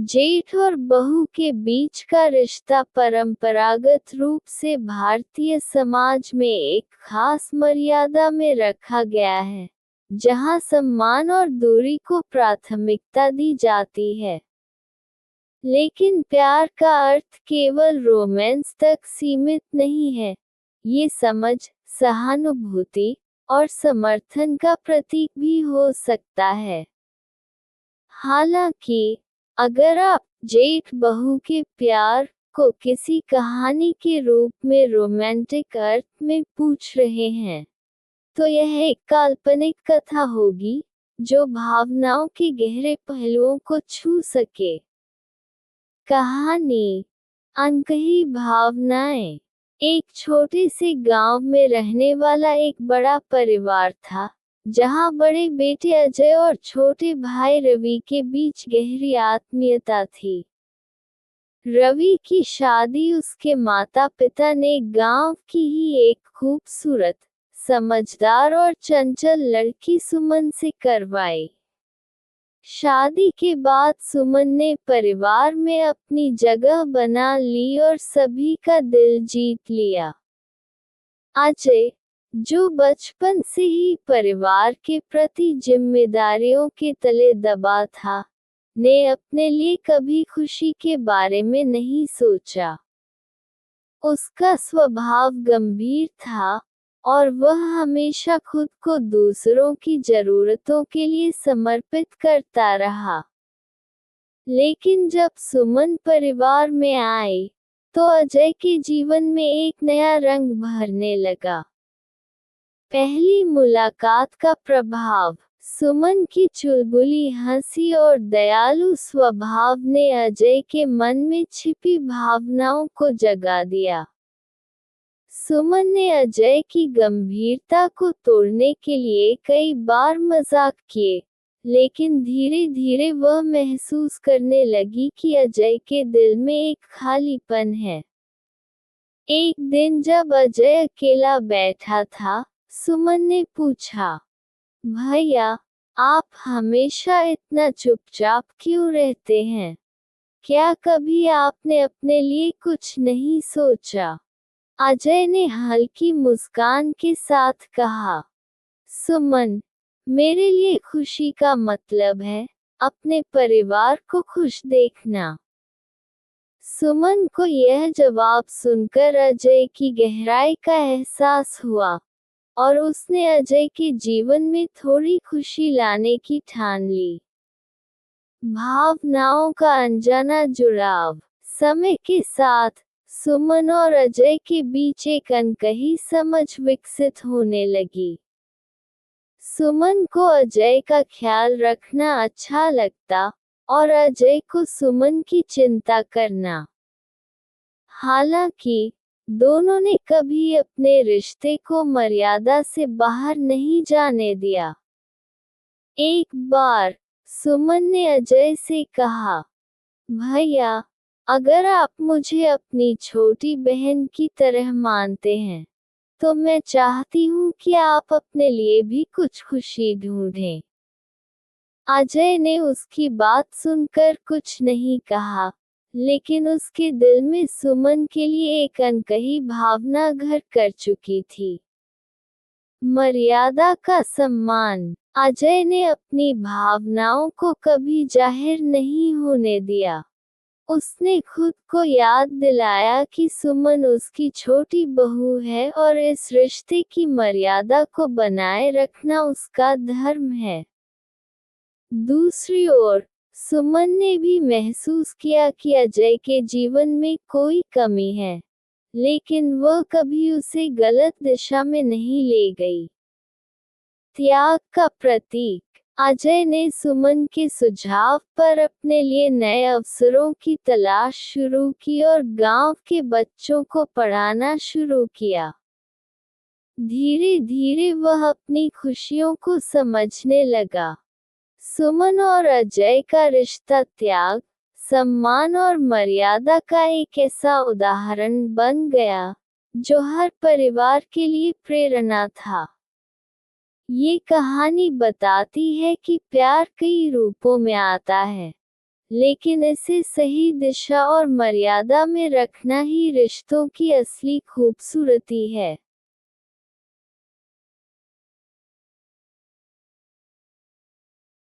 जेठ और बहू के बीच का रिश्ता परंपरागत रूप से भारतीय समाज में एक खास मर्यादा में रखा गया है, जहां सम्मान और दूरी को प्राथमिकता दी जाती है। लेकिन प्यार का अर्थ केवल रोमांस तक सीमित नहीं है। ये समझ, सहानुभूति और समर्थन का प्रतीक भी हो सकता है। हालांकि, अगर आप जेठ बहू के प्यार को किसी कहानी के रूप में रोमांटिक अर्थ में पूछ रहे हैं, तो यह एक काल्पनिक कथा होगी, जो भावनाओं के गहरे पहलुओं को छू सके। कहानी अनकही भावनाएं। एक छोटे से गांव में रहने वाला एक बड़ा परिवार था, जहां बड़े बेटे अजय और छोटे भाई रवि के बीच गहरी आत्मीयता थी। रवि की शादी उसके माता पिता ने गांव की ही एक खूबसूरत, समझदार और चंचल लड़की सुमन से करवाई। शादी के बाद सुमन ने परिवार में अपनी जगह बना ली और सभी का दिल जीत लिया। अजय, जो बचपन से ही परिवार के प्रति जिम्मेदारियों के तले दबा था, ने अपने लिए कभी खुशी के बारे में नहीं सोचा। उसका स्वभाव गंभीर था, और वह हमेशा खुद को दूसरों की जरूरतों के लिए समर्पित करता रहा। लेकिन जब सुमन परिवार में आई, तो अजय के जीवन में एक नया रंग भरने लगा। पहली मुलाकात का प्रभाव। सुमन की चुलबुली हंसी और दयालु स्वभाव ने अजय के मन में छिपी भावनाओं को जगा दिया। सुमन ने अजय की गंभीरता को तोड़ने के लिए कई बार मजाक किए, लेकिन धीरे धीरे वह महसूस करने लगी कि अजय के दिल में एक खालीपन है। एक दिन जब अजय अकेला बैठा था, सुमन ने पूछा, भैया, आप हमेशा इतना चुपचाप क्यों रहते हैं? क्या कभी आपने अपने लिए कुछ नहीं सोचा? अजय ने हल्की मुस्कान के साथ कहा, सुमन, मेरे लिए खुशी का मतलब है अपने परिवार को खुश देखना। सुमन को यह जवाब सुनकर अजय की गहराई का एहसास हुआ, और उसने अजय के जीवन में थोड़ी खुशी लाने की ठान ली। भावनाओं का अनजाना जुड़ाव। समय के साथ सुमन और अजय के बीच एक अनकही समझ विकसित होने लगी। सुमन को अजय का ख्याल रखना अच्छा लगता, और अजय को सुमन की चिंता करना। हालांकि, दोनों ने कभी अपने रिश्ते को मर्यादा से बाहर नहीं जाने दिया। एक बार, सुमन ने अजय से कहा, भैया, अगर आप मुझे अपनी छोटी बहन की तरह मानते हैं, तो मैं चाहती हूँ कि आप अपने लिए भी कुछ खुशी ढूंढें। अजय ने उसकी बात सुनकर कुछ नहीं कहा, लेकिन उसके दिल में सुमन के लिए एक अनकही भावना घर कर चुकी थी। मर्यादा का सम्मान। अजय ने अपनी भावनाओं को कभी जाहिर नहीं होने दिया। उसने खुद को याद दिलाया कि सुमन उसकी छोटी बहू है और इस रिश्ते की मर्यादा को बनाए रखना उसका धर्म है। दूसरी ओर, सुमन ने भी महसूस किया कि अजय के जीवन में कोई कमी है, लेकिन वह कभी उसे गलत दिशा में नहीं ले गई। त्याग का प्रतीक। अजय ने सुमन के सुझाव पर अपने लिए नए अवसरों की तलाश शुरू की और गांव के बच्चों को पढ़ाना शुरू किया। धीरे धीरे वह अपनी खुशियों को समझने लगा। सुमन और अजय का रिश्ता त्याग, सम्मान और मर्यादा का एक ऐसा उदाहरण बन गया, जो हर परिवार के लिए प्रेरणा था। ये कहानी बताती है कि प्यार कई रूपों में आता है, लेकिन इसे सही दिशा और मर्यादा में रखना ही रिश्तों की असली खूबसूरती है।